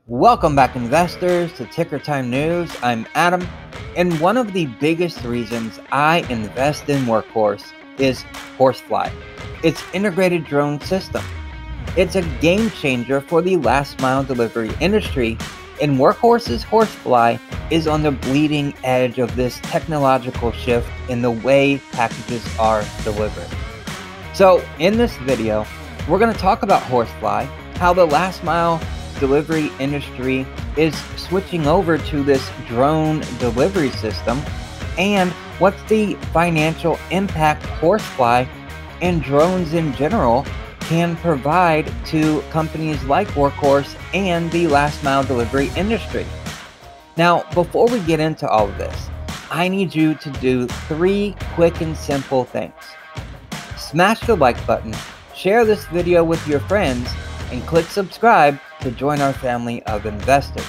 Welcome back, investors, to Ticker Time News. I'm Adam, and one of the biggest reasons I invest in Workhorse is Horsefly, its integrated drone system. It's a game changer for the last mile delivery industry, and Workhorse's Horsefly is on the bleeding edge of this technological shift in the way packages are delivered. So, in this video, we're going to talk about Horsefly, how the last mile delivery industry is switching over to this drone delivery system, and what's the financial impact Horsefly and drones in general can provide to companies like Workhorse and the last mile delivery industry. Now, before we get into all of this, I need you to do 3 quick and simple things. Smash the like button, share this video with your friends, and click subscribe to join our family of investors.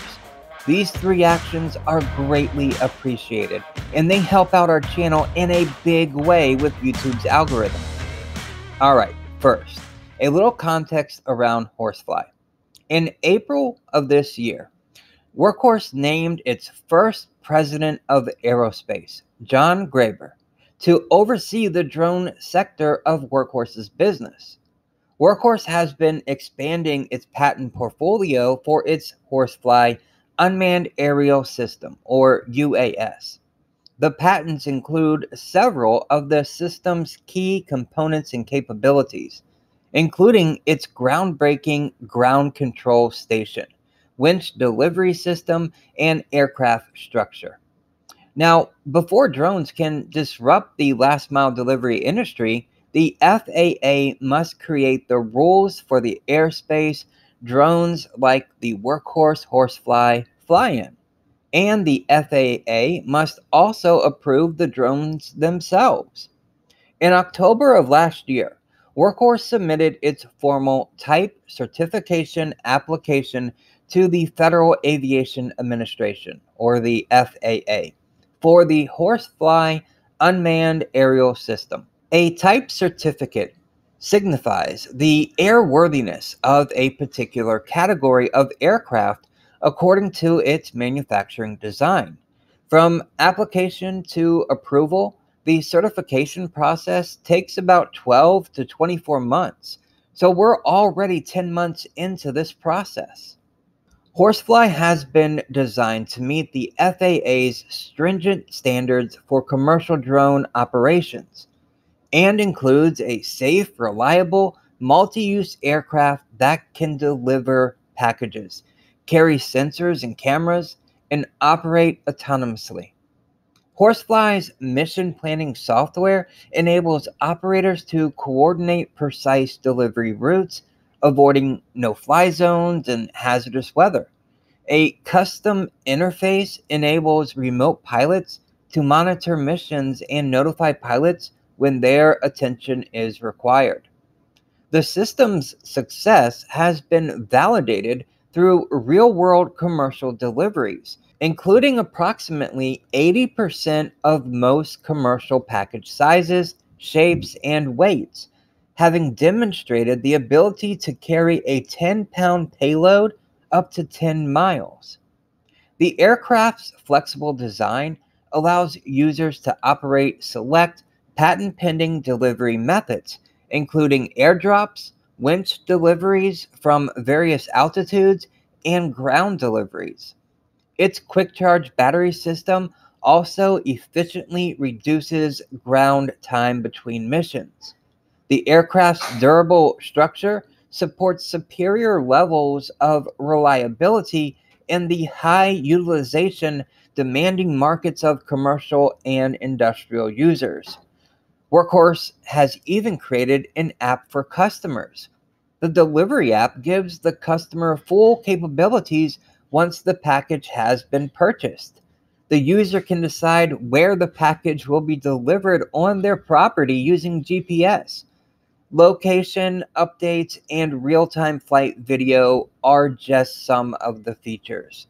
These 3 actions are greatly appreciated, and they help out our channel in a big way with YouTube's algorithm. Alright, first, a little context around Horsefly. In April of this year, Workhorse named its first president of aerospace, John Graber, to oversee the drone sector of Workhorse's business. Workhorse has been expanding its patent portfolio for its Horsefly Unmanned Aerial System, or UAS. The patents include several of the system's key components and capabilities, including its groundbreaking ground control station, winch delivery system, and aircraft structure. Now, before drones can disrupt the last mile delivery industry, the FAA must create the rules for the airspace drones like the Workhorse Horsefly fly in. And the FAA must also approve the drones themselves. In October of last year, Workhorse submitted its formal type certification application to the Federal Aviation Administration, or the FAA, for the Horsefly Unmanned Aerial System. A type certificate signifies the airworthiness of a particular category of aircraft according to its manufacturing design. From application to approval, the certification process takes about 12 to 24 months, so we're already 10 months into this process. Horsefly has been designed to meet the FAA's stringent standards for commercial drone operations, and includes a safe, reliable, multi-use aircraft that can deliver packages, carry sensors and cameras, and operate autonomously. Horsefly's mission planning software enables operators to coordinate precise delivery routes, avoiding no-fly zones and hazardous weather. A custom interface enables remote pilots to monitor missions and notify pilots when their attention is required. The system's success has been validated through real-world commercial deliveries, including approximately 80% of most commercial package sizes, shapes, and weights, having demonstrated the ability to carry a 10-pound payload up to 10 miles. The aircraft's flexible design allows users to operate select patent-pending delivery methods, including airdrops, winch deliveries from various altitudes, and ground deliveries. Its quick charge battery system also efficiently reduces ground time between missions. The aircraft's durable structure supports superior levels of reliability in the high utilization demanding markets of commercial and industrial users. Workhorse has even created an app for customers. The delivery app gives the customer full capabilities once the package has been purchased. The user can decide where the package will be delivered on their property using GPS. Location updates and real-time flight video are just some of the features.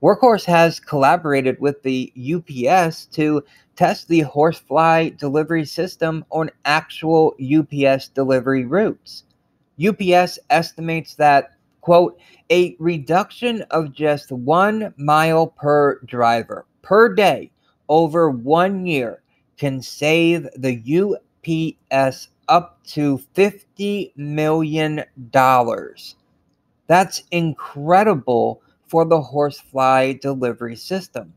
Workhorse has collaborated with the UPS to test the Horsefly delivery system on actual UPS delivery routes. UPS estimates that Quote, a reduction of just 1 mile per driver per day over 1 year can save the UPS up to $50 million. That's incredible for the Horsefly delivery system.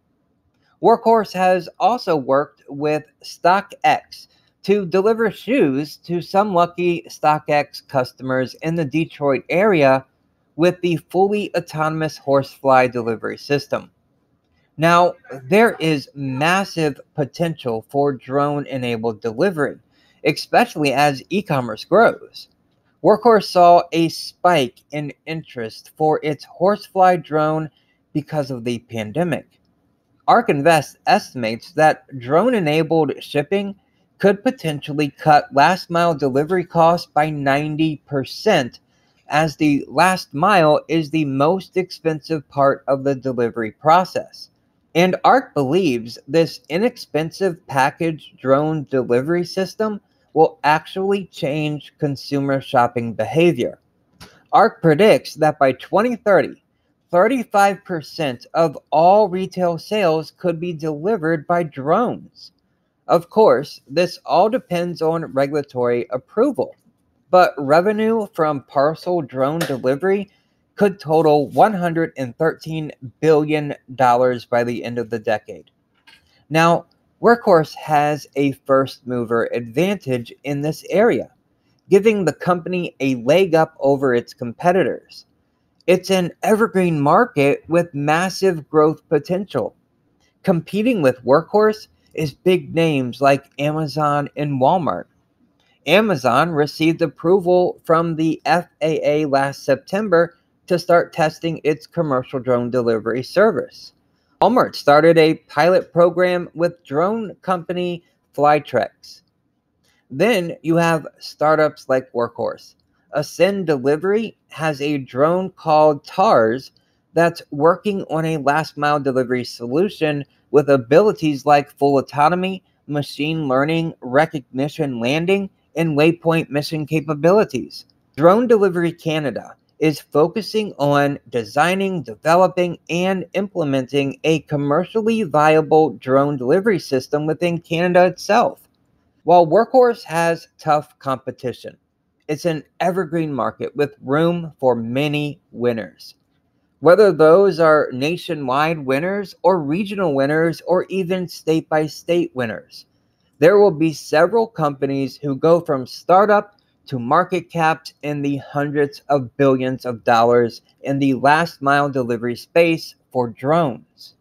Workhorse has also worked with StockX to deliver shoes to some lucky StockX customers in the Detroit area with the fully autonomous Horsefly delivery system. Now, there is massive potential for drone-enabled delivery, especially as e-commerce grows. Workhorse saw a spike in interest for its Horsefly drone because of the pandemic. ARK Invest estimates that drone-enabled shipping could potentially cut last-mile delivery costs by 90%, as the last mile is the most expensive part of the delivery process. And ARK believes this inexpensive package drone delivery system will actually change consumer shopping behavior. ARK predicts that by 2030, 35% of all retail sales could be delivered by drones. Of course, this all depends on regulatory approval, but revenue from parcel drone delivery could total $113 billion by the end of the decade. Now, Workhorse has a first mover advantage in this area, giving the company a leg up over its competitors. It's an evergreen market with massive growth potential. Competing with Workhorse is big names like Amazon and Walmart. Amazon received approval from the FAA last September to start testing its commercial drone delivery service. Walmart started a pilot program with drone company Flytrex. Then you have startups like Workhorse. Ascend Delivery has a drone called TARS that's working on a last-mile delivery solution with abilities like full autonomy, machine learning, recognition landing, and waypoint mission capabilities. Drone Delivery Canada is focusing on designing, developing, and implementing a commercially viable drone delivery system within Canada itself. While Workhorse has tough competition, it's an evergreen market with room for many winners. Whether those are nationwide winners or regional winners or even state-by-state winners, there will be several companies who go from startup to market caps in the hundreds of billions of dollars in the last mile delivery space for drones.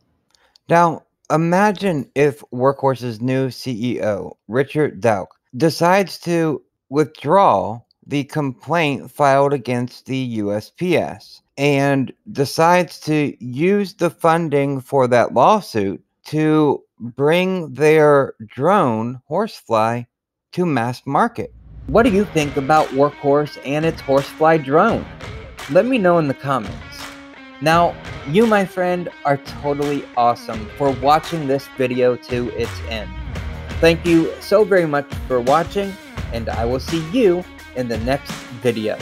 Now, imagine if Workhorse's new CEO, Richard Dauch, decides to withdraw the complaint filed against the USPS and decides to use the funding for that lawsuit to bring their drone, Horsefly, to mass market. What do you think about Workhorse and its Horsefly drone? Let me know in the comments. Now, you, my friend, are totally awesome for watching this video to its end. Thank you so very much for watching, and I will see you in the next video.